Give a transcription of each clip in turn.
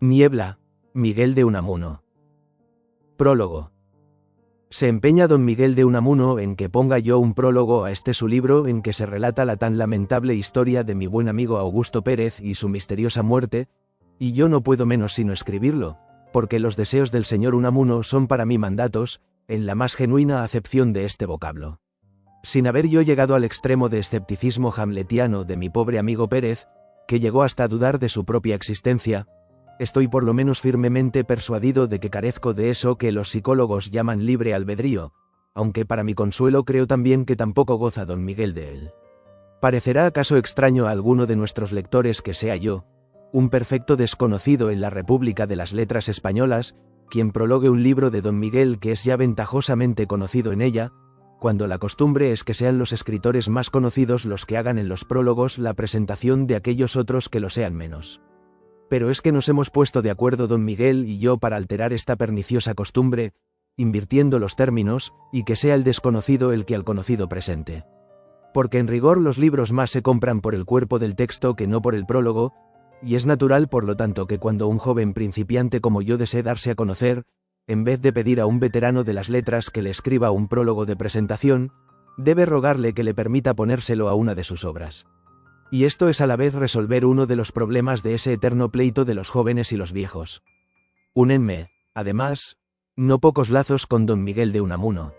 Niebla, Miguel de Unamuno. Prólogo. Se empeña don Miguel de Unamuno en que ponga yo un prólogo a este su libro en que se relata la tan lamentable historia de mi buen amigo Augusto Pérez y su misteriosa muerte, y yo no puedo menos sino escribirlo, porque los deseos del señor Unamuno son para mí mandatos, en la más genuina acepción de este vocablo. Sin haber yo llegado al extremo de escepticismo hamletiano de mi pobre amigo Pérez, que llegó hasta dudar de su propia existencia, estoy por lo menos firmemente persuadido de que carezco de eso que los psicólogos llaman libre albedrío, aunque para mi consuelo creo también que tampoco goza don Miguel de él. ¿Parecerá acaso extraño a alguno de nuestros lectores que sea yo, un perfecto desconocido en la República de las Letras Españolas, quien prologue un libro de don Miguel que es ya ventajosamente conocido en ella, cuando la costumbre es que sean los escritores más conocidos los que hagan en los prólogos la presentación de aquellos otros que lo sean menos? Pero es que nos hemos puesto de acuerdo don Miguel y yo para alterar esta perniciosa costumbre, invirtiendo los términos, y que sea el desconocido el que al conocido presente. Porque en rigor los libros más se compran por el cuerpo del texto que no por el prólogo, y es natural por lo tanto que cuando un joven principiante como yo desee darse a conocer, en vez de pedir a un veterano de las letras que le escriba un prólogo de presentación, debe rogarle que le permita ponérselo a una de sus obras. Y esto es a la vez resolver uno de los problemas de ese eterno pleito de los jóvenes y los viejos. Únenme, además, no pocos lazos con don Miguel de Unamuno.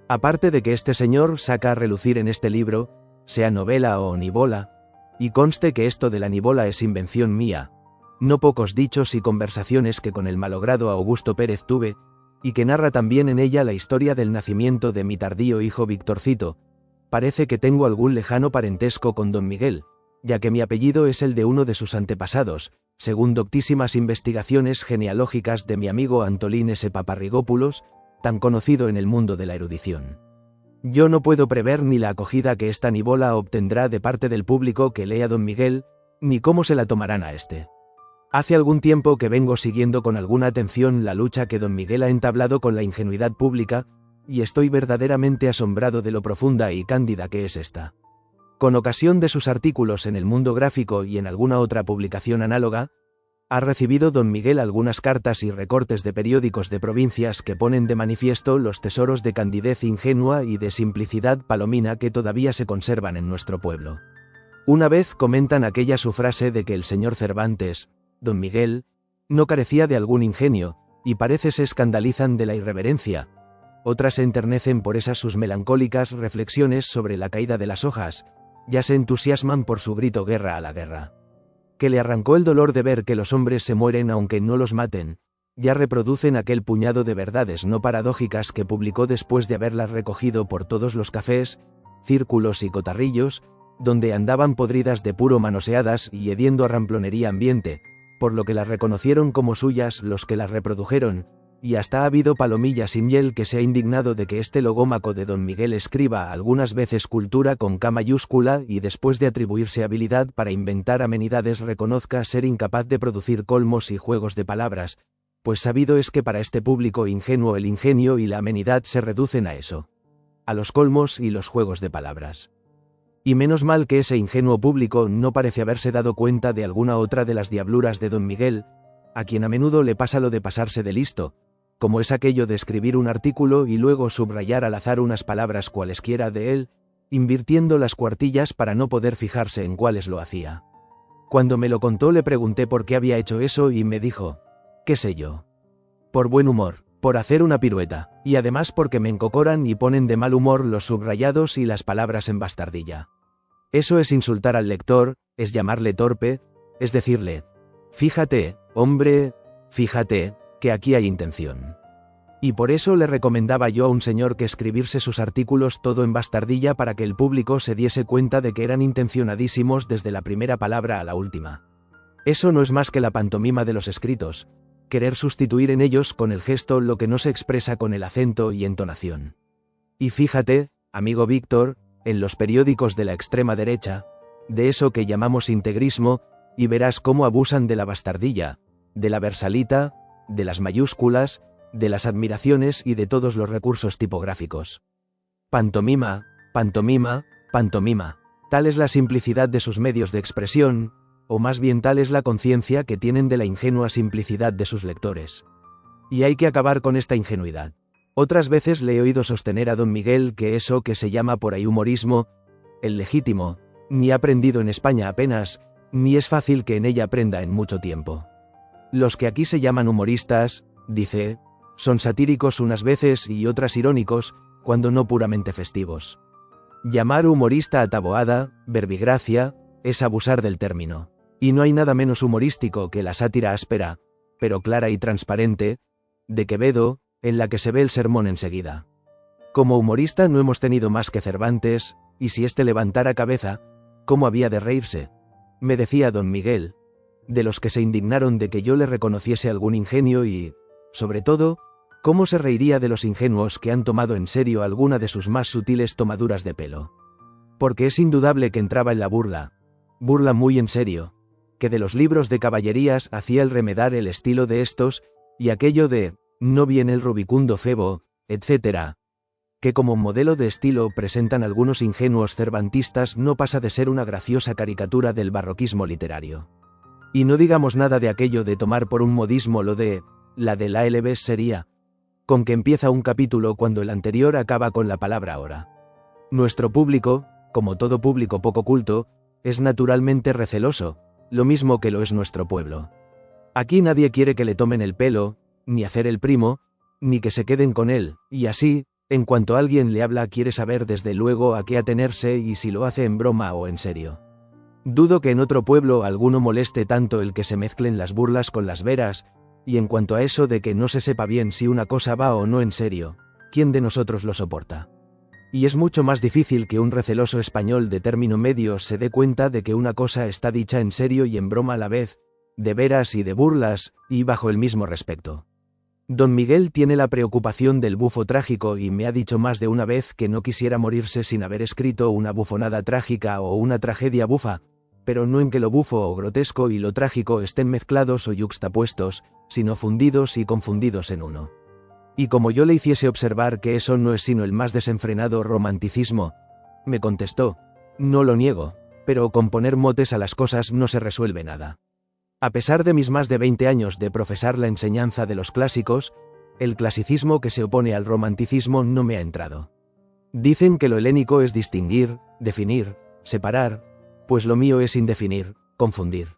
Aparte de que este señor saca a relucir en este libro, sea novela o nivola, y conste que esto de la nivola es invención mía, no pocos dichos y conversaciones que con el malogrado Augusto Pérez tuve, y que narra también en ella la historia del nacimiento de mi tardío hijo Victorcito, parece que tengo algún lejano parentesco con don Miguel, ya que mi apellido es el de uno de sus antepasados, según doctísimas investigaciones genealógicas de mi amigo Antolín S. Paparrigópulos, tan conocido en el mundo de la erudición. Yo no puedo prever ni la acogida que esta nivola obtendrá de parte del público que lea don Miguel, ni cómo se la tomarán a este. Hace algún tiempo que vengo siguiendo con alguna atención la lucha que don Miguel ha entablado con la ingenuidad pública, y estoy verdaderamente asombrado de lo profunda y cándida que es esta. Con ocasión de sus artículos en El Mundo Gráfico y en alguna otra publicación análoga, ha recibido don Miguel algunas cartas y recortes de periódicos de provincias que ponen de manifiesto los tesoros de candidez ingenua y de simplicidad palomina que todavía se conservan en nuestro pueblo. Una vez comentan aquella su frase de que el señor Cervantes, don Miguel, no carecía de algún ingenio, y parece se escandalizan de la irreverencia. Otras se enternecen por esas sus melancólicas reflexiones sobre la caída de las hojas, ya se entusiasman por su grito guerra a la guerra. Que le arrancó el dolor de ver que los hombres se mueren aunque no los maten, ya reproducen aquel puñado de verdades no paradójicas que publicó después de haberlas recogido por todos los cafés, círculos y cotarrillos, donde andaban podridas de puro manoseadas y hediendo a ramplonería ambiente, por lo que las reconocieron como suyas los que las reprodujeron, y hasta ha habido palomilla sin hiel que se ha indignado de que este logómaco de don Miguel escriba algunas veces cultura con K mayúscula y después de atribuirse habilidad para inventar amenidades reconozca ser incapaz de producir colmos y juegos de palabras, pues sabido es que para este público ingenuo el ingenio y la amenidad se reducen a eso, a los colmos y los juegos de palabras. Y menos mal que ese ingenuo público no parece haberse dado cuenta de alguna otra de las diabluras de don Miguel, a quien a menudo le pasa lo de pasarse de listo, como es aquello de escribir un artículo y luego subrayar al azar unas palabras cualesquiera de él, invirtiendo las cuartillas para no poder fijarse en cuáles lo hacía. Cuando me lo contó le pregunté por qué había hecho eso y me dijo, qué sé yo. Por buen humor, por hacer una pirueta, y además porque me encocoran y ponen de mal humor los subrayados y las palabras en bastardilla. Eso es insultar al lector, es llamarle torpe, es decirle, fíjate, hombre, fíjate, que aquí hay intención. Y por eso le recomendaba yo a un señor que escribirse sus artículos todo en bastardilla para que el público se diese cuenta de que eran intencionadísimos desde la primera palabra a la última. Eso no es más que la pantomima de los escritos, querer sustituir en ellos con el gesto lo que no se expresa con el acento y entonación. Y fíjate, amigo Víctor, en los periódicos de la extrema derecha, de eso que llamamos integrismo, y verás cómo abusan de la bastardilla, de la versalita, de las mayúsculas, de las admiraciones y de todos los recursos tipográficos. Pantomima, pantomima, pantomima. Tal es la simplicidad de sus medios de expresión, o más bien tal es la conciencia que tienen de la ingenua simplicidad de sus lectores. Y hay que acabar con esta ingenuidad. Otras veces le he oído sostener a don Miguel que eso que se llama por ahí humorismo, el legítimo, ni ha aprendido en España apenas, ni es fácil que en ella aprenda en mucho tiempo. Los que aquí se llaman humoristas, dice, son satíricos unas veces y otras irónicos, cuando no puramente festivos. Llamar humorista a Taboada, verbigracia, es abusar del término. Y no hay nada menos humorístico que la sátira áspera, pero clara y transparente, de Quevedo, en la que se ve el sermón enseguida. Como humorista no hemos tenido más que Cervantes, y si éste levantara cabeza, ¿cómo había de reírse? Me decía don Miguel, de los que se indignaron de que yo le reconociese algún ingenio y, sobre todo, ¿cómo se reiría de los ingenuos que han tomado en serio alguna de sus más sutiles tomaduras de pelo? Porque es indudable que entraba en la burla muy en serio, que de los libros de caballerías hacía el remedar el estilo de estos, y aquello de, no viene el rubicundo Febo, etc., que como modelo de estilo presentan algunos ingenuos cervantistas no pasa de ser una graciosa caricatura del barroquismo literario. Y no digamos nada de aquello de tomar por un modismo lo de, la del ALB sería, con que empieza un capítulo cuando el anterior acaba con la palabra hora. Nuestro público, como todo público poco culto, es naturalmente receloso, lo mismo que lo es nuestro pueblo. Aquí nadie quiere que le tomen el pelo, ni hacer el primo, ni que se queden con él, y así, en cuanto alguien le habla quiere saber desde luego a qué atenerse y si lo hace en broma o en serio. Dudo que en otro pueblo alguno moleste tanto el que se mezclen las burlas con las veras, y en cuanto a eso de que no se sepa bien si una cosa va o no en serio, ¿quién de nosotros lo soporta? Y es mucho más difícil que un receloso español de término medio se dé cuenta de que una cosa está dicha en serio y en broma a la vez, de veras y de burlas, y bajo el mismo respecto. Don Miguel tiene la preocupación del bufo trágico y me ha dicho más de una vez que no quisiera morirse sin haber escrito una bufonada trágica o una tragedia bufa, pero no en que lo bufo o grotesco y lo trágico estén mezclados o yuxtapuestos, sino fundidos y confundidos en uno. Y como yo le hiciese observar que eso no es sino el más desenfrenado romanticismo, me contestó, no lo niego, pero con poner motes a las cosas no se resuelve nada. A pesar de mis más de 20 años de profesar la enseñanza de los clásicos, el clasicismo que se opone al romanticismo no me ha entrado. Dicen que lo helénico es distinguir, definir, separar, pues lo mío es indefinir, confundir.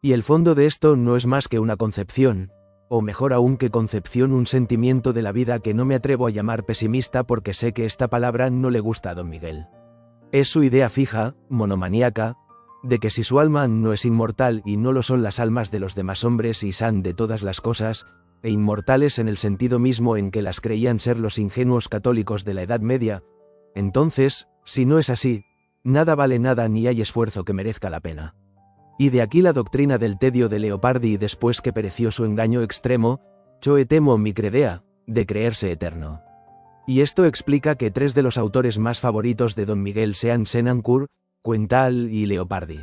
Y el fondo de esto no es más que una concepción, o mejor aún que concepción, un sentimiento de la vida que no me atrevo a llamar pesimista porque sé que esta palabra no le gusta a don Miguel. Es su idea fija, monomaníaca, de que si su alma no es inmortal y no lo son las almas de los demás hombres y san de todas las cosas, e inmortales en el sentido mismo en que las creían ser los ingenuos católicos de la Edad Media, entonces, si no es así, nada vale nada ni hay esfuerzo que merezca la pena. Y de aquí la doctrina del tedio de Leopardi después que pereció su engaño extremo, Choe temo mi credea, de creerse eterno. Y esto explica que 3 de los autores más favoritos de don Miguel sean Senancourt, Quental y Leopardi.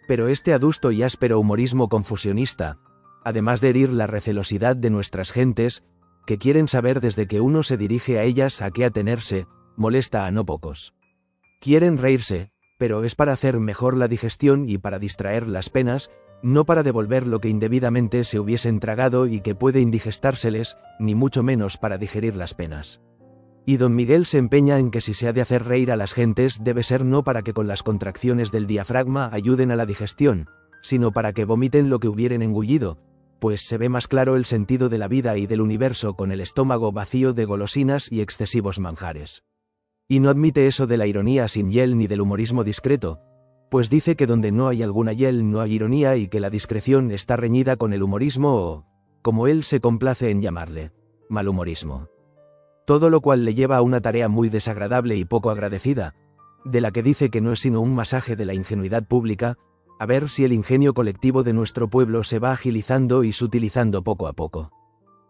Pero este adusto y áspero humorismo confusionista, además de herir la recelosidad de nuestras gentes, que quieren saber desde que uno se dirige a ellas a qué atenerse, molesta a no pocos. Quieren reírse, pero es para hacer mejor la digestión y para distraer las penas, no para devolver lo que indebidamente se hubiesen tragado y que puede indigestárseles, ni mucho menos para digerir las penas. Y don Miguel se empeña en que si se ha de hacer reír a las gentes debe ser no para que con las contracciones del diafragma ayuden a la digestión, sino para que vomiten lo que hubieren engullido, pues se ve más claro el sentido de la vida y del universo con el estómago vacío de golosinas y excesivos manjares. Y no admite eso de la ironía sin hiel ni del humorismo discreto, pues dice que donde no hay alguna hiel no hay ironía y que la discreción está reñida con el humorismo o, como él se complace en llamarle, malhumorismo. Todo lo cual le lleva a una tarea muy desagradable y poco agradecida, de la que dice que no es sino un masaje de la ingenuidad pública, a ver si el ingenio colectivo de nuestro pueblo se va agilizando y sutilizando poco a poco.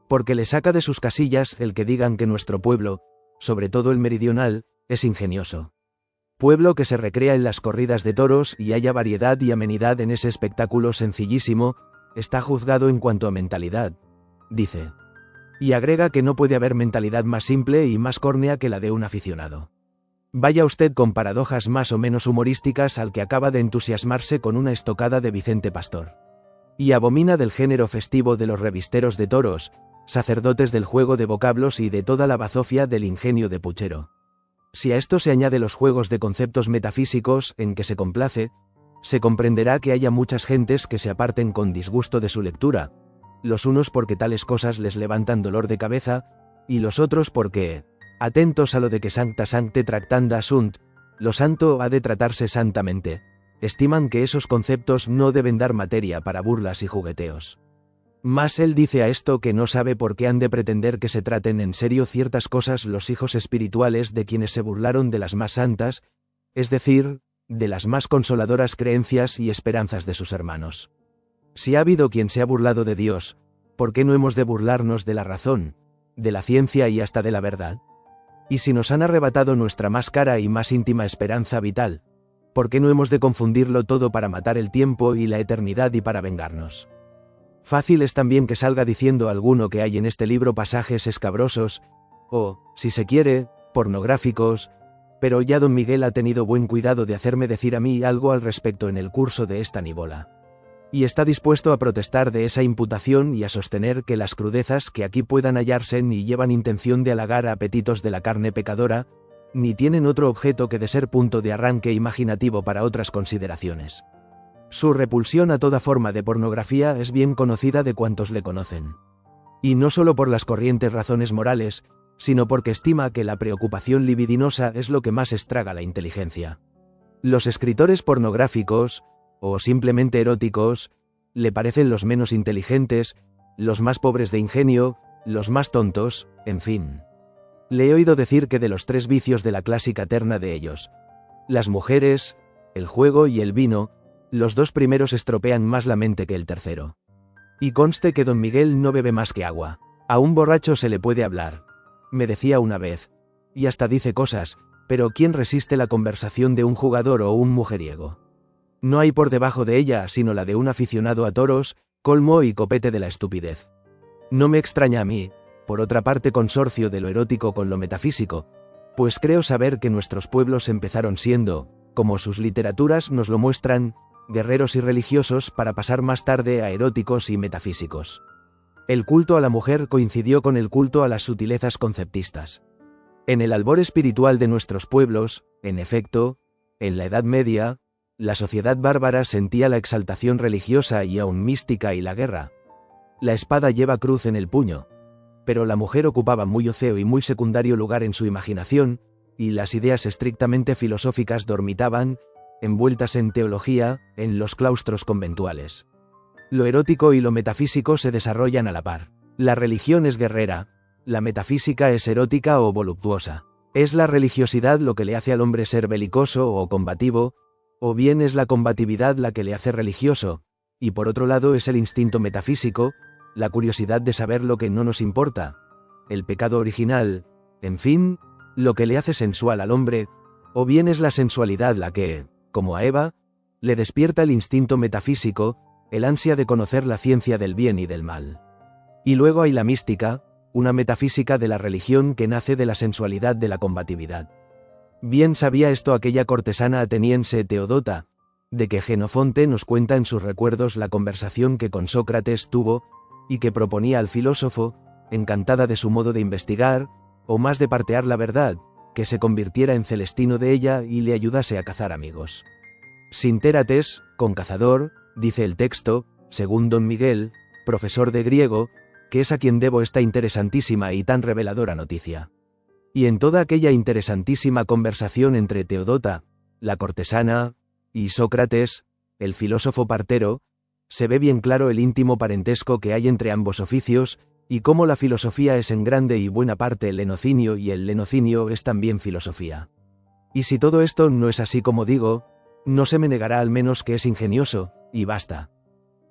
Porque le saca de sus casillas el que digan que nuestro pueblo, sobre todo el meridional, es ingenioso. Pueblo que se recrea en las corridas de toros y haya variedad y amenidad en ese espectáculo sencillísimo, está juzgado en cuanto a mentalidad, dice. Y agrega que no puede haber mentalidad más simple y más córnea que la de un aficionado. Vaya usted con paradojas más o menos humorísticas al que acaba de entusiasmarse con una estocada de Vicente Pastor. Y abomina del género festivo de los revisteros de toros, sacerdotes del juego de vocablos y de toda la bazofia del ingenio de puchero. Si a esto se añade los juegos de conceptos metafísicos en que se complace, se comprenderá que haya muchas gentes que se aparten con disgusto de su lectura, los unos porque tales cosas les levantan dolor de cabeza, y los otros porque, atentos a lo de que sancta sancte tractanda sunt, lo santo ha de tratarse santamente, estiman que esos conceptos no deben dar materia para burlas y jugueteos. Mas él dice a esto que no sabe por qué han de pretender que se traten en serio ciertas cosas los hijos espirituales de quienes se burlaron de las más santas, es decir, de las más consoladoras creencias y esperanzas de sus hermanos. Si ha habido quien se ha burlado de Dios, ¿por qué no hemos de burlarnos de la razón, de la ciencia y hasta de la verdad? Y si nos han arrebatado nuestra más cara y más íntima esperanza vital, ¿por qué no hemos de confundirlo todo para matar el tiempo y la eternidad y para vengarnos? Fácil es también que salga diciendo alguno que hay en este libro pasajes escabrosos, o, si se quiere, pornográficos, pero ya don Miguel ha tenido buen cuidado de hacerme decir a mí algo al respecto en el curso de esta nivola. Y está dispuesto a protestar de esa imputación y a sostener que las crudezas que aquí puedan hallarse ni llevan intención de halagar a apetitos de la carne pecadora, ni tienen otro objeto que de ser punto de arranque imaginativo para otras consideraciones. Su repulsión a toda forma de pornografía es bien conocida de cuantos le conocen. Y no solo por las corrientes razones morales, sino porque estima que la preocupación libidinosa es lo que más estraga la inteligencia. Los escritores pornográficos, o simplemente eróticos, le parecen los menos inteligentes, los más pobres de ingenio, los más tontos, en fin. Le he oído decir que de los tres vicios de la clásica terna de ellos, las mujeres, el juego y el vino, los dos primeros estropean más la mente que el tercero. Y conste que don Miguel no bebe más que agua. A un borracho se le puede hablar, me decía una vez, y hasta dice cosas, pero ¿quién resiste la conversación de un jugador o un mujeriego? No hay por debajo de ella sino la de un aficionado a toros, colmo y copete de la estupidez. No me extraña a mí, por otra parte consorcio de lo erótico con lo metafísico, pues creo saber que nuestros pueblos empezaron siendo, como sus literaturas nos lo muestran, guerreros y religiosos para pasar más tarde a eróticos y metafísicos. El culto a la mujer coincidió con el culto a las sutilezas conceptistas. En el albor espiritual de nuestros pueblos, en efecto, en la Edad Media, la sociedad bárbara sentía la exaltación religiosa y aún mística y la guerra. La espada lleva cruz en el puño, pero la mujer ocupaba muy oceo y muy secundario lugar en su imaginación, y las ideas estrictamente filosóficas dormitaban, envueltas en teología, en los claustros conventuales. Lo erótico y lo metafísico se desarrollan a la par. La religión es guerrera, la metafísica es erótica o voluptuosa. ¿Es la religiosidad lo que le hace al hombre ser belicoso o combativo, o bien es la combatividad la que le hace religioso, y por otro lado es el instinto metafísico, la curiosidad de saber lo que no nos importa, el pecado original, en fin, lo que le hace sensual al hombre, o bien es la sensualidad la que, como a Eva, le despierta el instinto metafísico, el ansia de conocer la ciencia del bien y del mal. Y luego hay la mística, una metafísica de la religión que nace de la sensualidad de la combatividad. Bien sabía esto aquella cortesana ateniense Teodota, de que Jenofonte nos cuenta en sus recuerdos la conversación que con Sócrates tuvo, y que proponía al filósofo, encantada de su modo de investigar, o más de partear la verdad, que se convirtiera en celestino de ella y le ayudase a cazar amigos. Sintérates, con cazador, dice el texto, según don Miguel, profesor de griego, que es a quien debo esta interesantísima y tan reveladora noticia. Y en toda aquella interesantísima conversación entre Teodota, la cortesana, y Sócrates, el filósofo partero, se ve bien claro el íntimo parentesco que hay entre ambos oficios, y cómo la filosofía es en grande y buena parte el lenocinio y el lenocinio es también filosofía. Y si todo esto no es así como digo, no se me negará al menos que es ingenioso, y basta.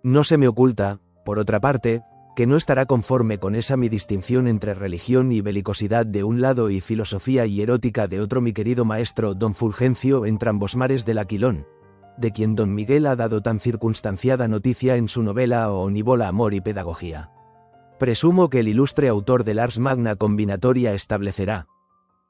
No se me oculta, por otra parte, que no estará conforme con esa mi distinción entre religión y belicosidad de un lado y filosofía y erótica de otro mi querido maestro don Fulgencio entrambos mares del Aquilón, de quien don Miguel ha dado tan circunstanciada noticia en su novela o nivola Amor y Pedagogía. Presumo que el ilustre autor del Ars Magna Combinatoria establecerá,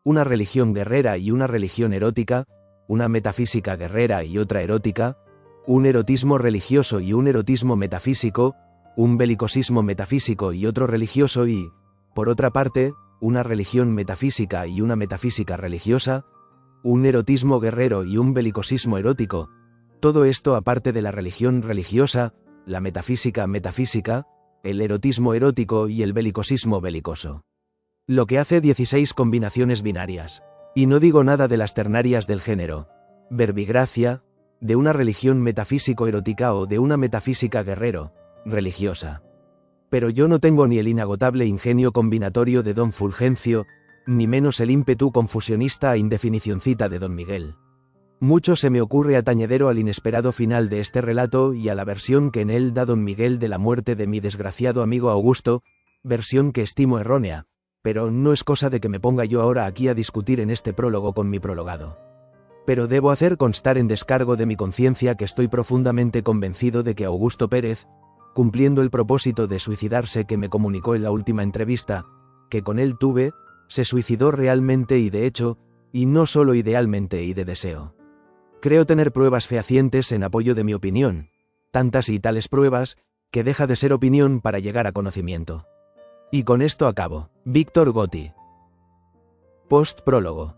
una religión guerrera y una religión erótica, una metafísica guerrera y otra erótica, un erotismo religioso y un erotismo metafísico, un belicosismo metafísico y otro religioso y, por otra parte, una religión metafísica y una metafísica religiosa, un erotismo guerrero y un belicosismo erótico, todo esto aparte de la religión religiosa, la metafísica metafísica, el erotismo erótico y el belicosismo belicoso. Lo que hace 16 combinaciones binarias. Y no digo nada de las ternarias del género, verbigracia, de una religión metafísico-erótica o de una metafísica guerrero, religiosa. Pero yo no tengo ni el inagotable ingenio combinatorio de don Fulgencio, ni menos el ímpetu confusionista e indefinicioncita de don Miguel. Mucho se me ocurre atañedero al inesperado final de este relato y a la versión que en él da don Miguel de la muerte de mi desgraciado amigo Augusto, versión que estimo errónea, pero no es cosa de que me ponga yo ahora aquí a discutir en este prólogo con mi prologado. Pero debo hacer constar en descargo de mi conciencia que estoy profundamente convencido de que Augusto Pérez, cumpliendo el propósito de suicidarse que me comunicó en la última entrevista, que con él tuve, se suicidó realmente y de hecho, y no solo idealmente y de deseo. Creo tener pruebas fehacientes en apoyo de mi opinión, tantas y tales pruebas, que deja de ser opinión para llegar a conocimiento. Y con esto acabo. Víctor Gotti. Post-prólogo.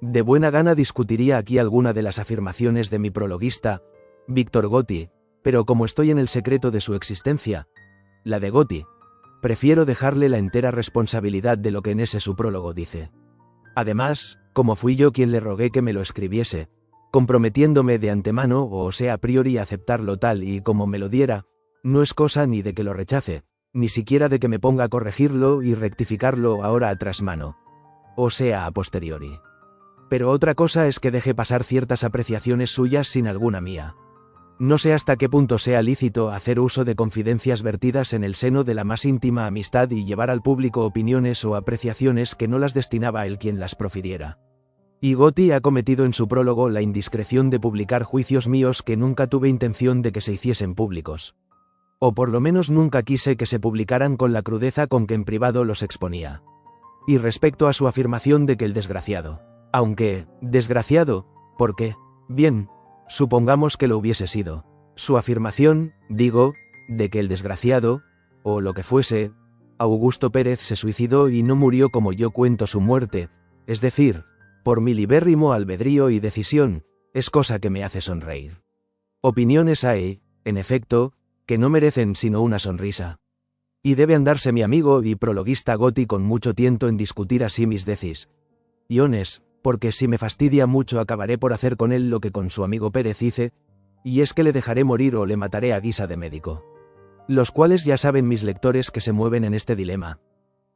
De buena gana discutiría aquí alguna de las afirmaciones de mi prologuista, Víctor Gotti, pero como estoy en el secreto de su existencia, la de Gotti, prefiero dejarle la entera responsabilidad de lo que en ese su prólogo dice. Además, como fui yo quien le rogué que me lo escribiese, comprometiéndome de antemano o sea a priori a aceptarlo tal y como me lo diera, no es cosa ni de que lo rechace, ni siquiera de que me ponga a corregirlo y rectificarlo ahora a trasmano, o sea a posteriori. Pero otra cosa es que deje pasar ciertas apreciaciones suyas sin alguna mía. No sé hasta qué punto sea lícito hacer uso de confidencias vertidas en el seno de la más íntima amistad y llevar al público opiniones o apreciaciones que no las destinaba él quien las profiriera. Y Gotti ha cometido en su prólogo la indiscreción de publicar juicios míos que nunca tuve intención de que se hiciesen públicos. O por lo menos nunca quise que se publicaran con la crudeza con que en privado los exponía. Y respecto a su afirmación de que el desgraciado, aunque, desgraciado, ¿por qué? Bien, supongamos que lo hubiese sido. Su afirmación, digo, de que el desgraciado, o lo que fuese, Augusto Pérez se suicidó y no murió como yo cuento su muerte, es decir, por mi libérrimo albedrío y decisión, es cosa que me hace sonreír. Opiniones hay, en efecto, que no merecen sino una sonrisa. Y debe andarse mi amigo y prologuista Gotti con mucho tiento en discutir así mis decis. Iones, porque si me fastidia mucho acabaré por hacer con él lo que con su amigo Pérez hice, y es que le dejaré morir o le mataré a guisa de médico. Los cuales ya saben mis lectores que se mueven en este dilema.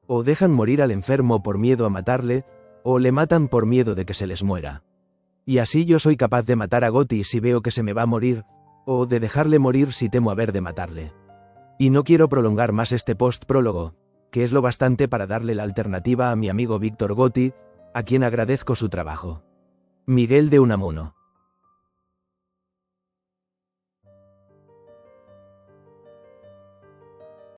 O dejan morir al enfermo por miedo a matarle, o le matan por miedo de que se les muera. Y así yo soy capaz de matar a Gotti si veo que se me va a morir, o de dejarle morir si temo haber de matarle. Y no quiero prolongar más este post-prólogo, que es lo bastante para darle la alternativa a mi amigo Víctor Gotti, a quien agradezco su trabajo. Miguel de Unamuno.